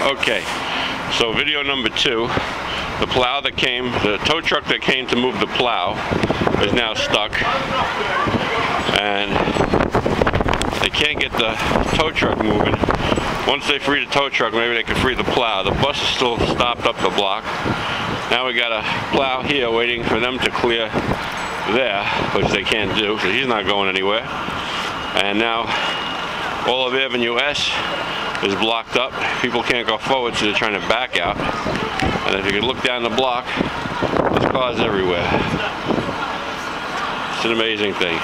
Okay, so video number 2. The plow that came, the tow truck that came to move the plow is now stuck, and they can't get the tow truck moving. Once they free the tow truck, maybe they can free the plow. The bus is still stopped up the block. Now we got a plow here waiting for them to clear there, which they can't do because he's not going anywhere. And now all of Avenue S is blocked up. People can't go forward, so they're trying to back out. And if you can look down the block, there's cars everywhere. It's an amazing thing.